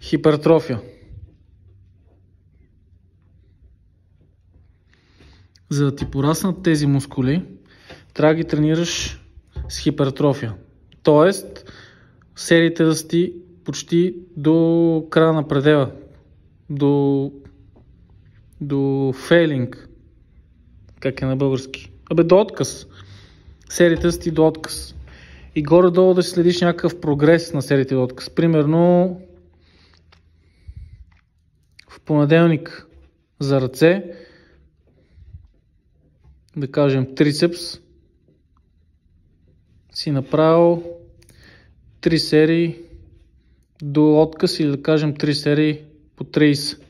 Хипертрофия. За да ти пораснат тези мускули, трябва да ги тренираш с хипертрофия. Тоест, сериите да си почти до края на предела, до фейлинг, как е на български? До отказ. Сериите да си до отказ. И горе-долу да следиш някакъв прогрес на сериите до отказ. Примерно, в понеделник за ръце, да кажем трицепс, си направил 3 серии до отказ или да кажем 3 серии по 30.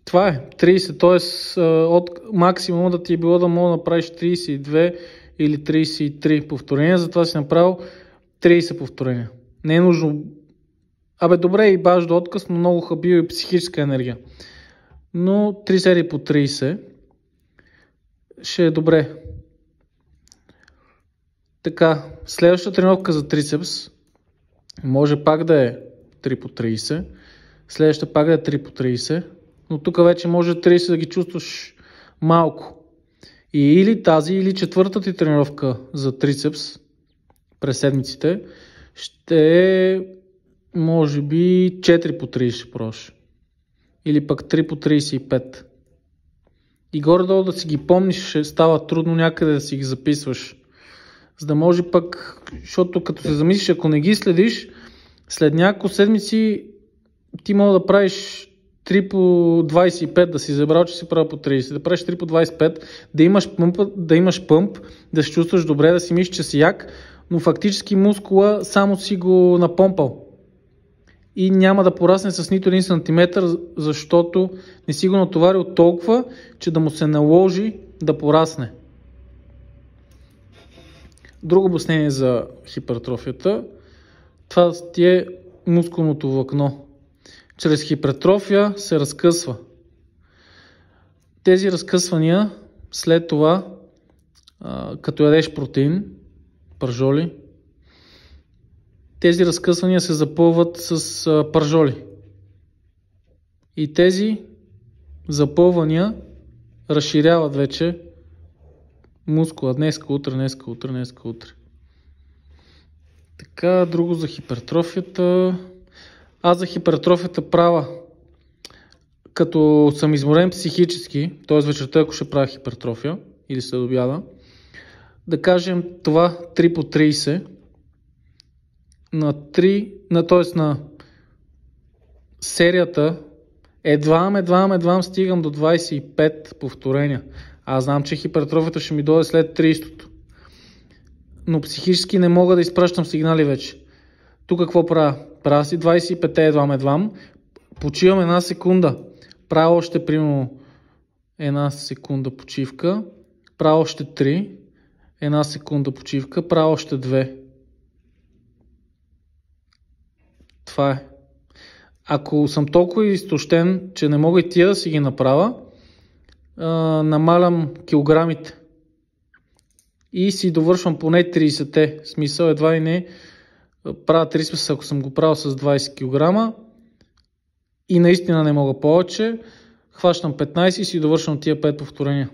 Това е 30, т.е. от максимум да ти е било да мога да направиш 32 или 33 повторения, затова си направил 30 повторения. Не е нужно. Добре и баш до отказ, но много хабил и психическа енергия. Но 3 серии по 30 ще е добре. Така, следващата тренировка за трицепс може пак да е 3 по 30, следващата пак да е 3 по 30, но тук вече може 30 да ги чувстваш малко. И или тази, или четвъртата ти тренировка за трицепс през седмиците ще е може би 4 по 30 ще пробваш. Или пък 3 по 35. И горе-долу да си ги помниш, ще става трудно някъде да си ги записваш. За да може пък, защото като се замислиш, ако не ги следиш, след няколко седмици ти мога да правиш 3 по 25, да си забрал, че си правил по 30, да правиш 3 по 25, да имаш пъмп, да се чувстваш добре, да си мислиш, че си як, но фактически мускула само си го напомпал. И няма да порасне с нито 1 сантиметър, защото не си го натоварил толкова, че да му се наложи да порасне. Друго обяснение за хипертрофията, това ти е мускулното влакно. Чрез хипертрофия се разкъсва. Тези разкъсвания след това, като ядеш протеин, пържоли, тези разкъсвания се запълват с пържоли. И тези запълвания разширяват вече мускула. Днеска, утре. Така, друго за хипертрофията. Аз за хипертрофията правя, като съм изморен психически, т.е. вечерта, ако ще правя хипертрофия или след обяда, да кажем това 3 по 30 на серията едвам стигам до 25 повторения. Аз знам, че хипертрофията ще ми дойде след 30-то. Но психически не мога да изпращам сигнали вече. Тук какво правя? Правя си 25 едвам, почивам 1 секунда. Правя още примерно 1 секунда почивка, правя още 3, 1 секунда почивка, правя още 2. Това е. Ако съм толкова изтощен, че не мога и тия да си ги направя, намалям килограмите и си довършвам поне 30-те. Смисъл едва и не правя трицепс, ако съм го правил с 20 кг и наистина не мога повече, хващам 15 и си довършвам тия 5 повторения.